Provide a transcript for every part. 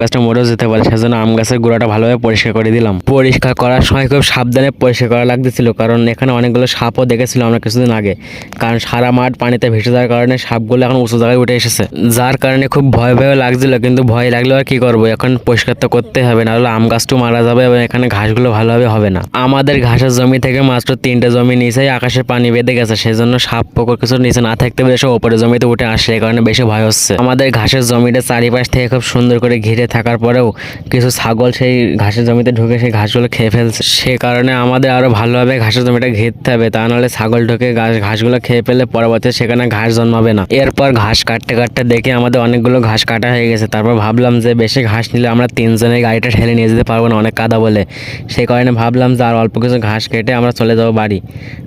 গাছটা মরেও যেতে পারে, সেজন্য আম গাছের গোড়াটা ভালোভাবে পরিষ্কার করে দিলাম। পরিষ্কার করার সময় খুব সাবধানে পরিষ্কার করা লাগতেছিল, কারণ এখানে অনেকগুলো সাপও দেখেছিল আমরা কিছুদিন আগে। কারণ সারা মাঠ পানিতে ভেসে যাওয়ার কারণে সাপগুলো এখন উঁচু জায়গায় উঠে এসেছে, যার কারণে খুব ভয় লাগছিল। কিন্তু ভয় লাগলেও আর কি করবো, এখন পরিষ্কার তো করতে হবে, নাহলে আম গাছটাও মারা যাবে এবং এখানে ঘাসগুলো ভালোভাবে হবে না। আমাদের ঘাসের জমি থেকে মাত্র 3টে জমি নিচেই আকাশের পানি বেঁধে গেছে, সেজন্য সাপ পুকুর কিছু নিচে না থাকতে পেরে সব উপরে জমিতে উঠে আসে, এই কারণে বেশি ভয় হচ্ছে। আমাদের ঘাসের জমিটা চারিপাশ থেকে খুব সুন্দর করে ঘিরে থাকার পরেও কিছু ছাগল সেই ঘাসের জমিতে ঢুকে সেই ঘাসগুলো খেয়ে ফেলছে। সে কারণে আমাদের আরো ভালোভাবে ঘাসের জমিটা ঘিরতে হবে, তা নাহলে ছাগল ঢুকে ঘাসগুলো খেয়ে ফেলে পরবর্তীতে সেখানে ঘাস জন্মাবে না। এরপর ঘাস কাটতে কাটতে দেখে আমাদের অনেকগুলো ঘাস কাটা হয়ে গেছে। তারপর ভাবলাম যে বেশি ঘাস নিলে আমরা 3জনের গাড়িটা ঠেলে নিয়ে যেতে পারবো না, অনেক কাদা বলে। সেই কারণে ভাবলাম যে আর অল্প কিছু ঘাস কেটে আমরা চলে যাবো বাড়ি।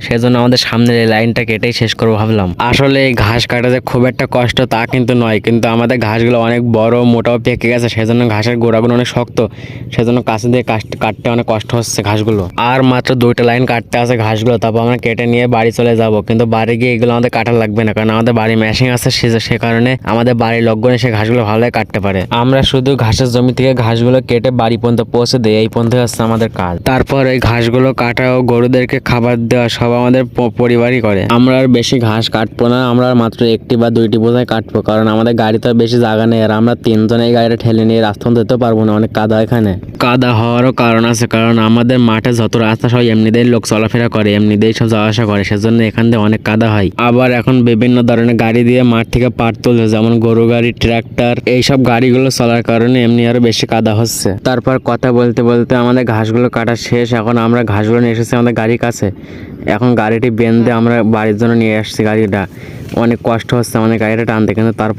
সেজন্য আমাদের সামনের এই লাইনটা কেটেই শেষ করবো ভাবলাম। আসলে এই ঘাস কাটা যে খুব একটা কষ্ট তা কিন্তু নয়, কিন্তু আমাদের ঘাসগুলো অনেক বড় মোটাও পেকে গেছে, সেজন্য ঘাসের গোড়াগুলো অনেক শক্ত, সেজন্য কাছে দিয়ে কাটতে অনেক কষ্ট হচ্ছে ঘাসগুলো। আর মাত্র 2টা লাইন কাটতে আছে ঘাসগুলো, তারপর আমরা কেটে নিয়ে বাড়ি চলে যাব। কিন্তু বাড়ি গিয়ে এগুলো আমাদের কাটা লাগবে না, কারণ আমাদের বাড়ি মেশিন আছে, সে কারণে আমাদের বাড়ির লোকজন সে ঘাসগুলো ভালোভাবে কাটতে পারে। আমরা শুধু ঘাসের জমি থেকে ঘাসগুলো কেটে বাড়ি পর্যন্ত পৌঁছে দিই, এই পর্যন্ত হচ্ছে আমাদের কাজ। তারপর এই ঘাসগুলো কাটা ও গরুদেরকে খাবার দেওয়া সব আমাদের পরিবারই করে। আমরা আর বেশি ঘাস কাটবো না, আমরা আর মাত্র 1টি বা 2টি বোঝাই কাটবো, কারণ আমাদের গাড়িতে আর বেশি জায়গা নেই, আর আমরা 3জন এই গাড়িটা ঠেলে নিয়ে রাস্তা যেতে পারবো না, অনেক কাদা এখানে। কাদা হওয়ারও কারণ আছে, কারণ আমাদের মাঠে যত রাস্তা সব এমনিতেই লোক চলাফেরা করে, এমনিতেই সব যাওয়া আসা করে, সেজন্য এখান দিয়ে অনেক কাদা হয়। আবার এখন বিভিন্ন ধরনের গাড়ি দিয়ে মাঠ থেকে পাট তুলছে, যেমন গরু গাড়ি, ট্রাক্টর, এইসব গাড়িগুলো চলার কারণে এমনি আরো বেশি কাদা হচ্ছে। তারপর কথা বলতে বলতে আমাদের ঘাসগুলো কাটা শেষ। এখন আমরা ঘাসগুলো নিয়ে এসেছি আমাদের গাড়ির কাছে, এখন গাড়িটি বেঁধে আমরা বাড়ির জন্য নিয়ে আসছি। গাড়িটা অনেক কষ্ট হচ্ছে আমাদের গাড়িটা টানতে, কিন্তু তারপর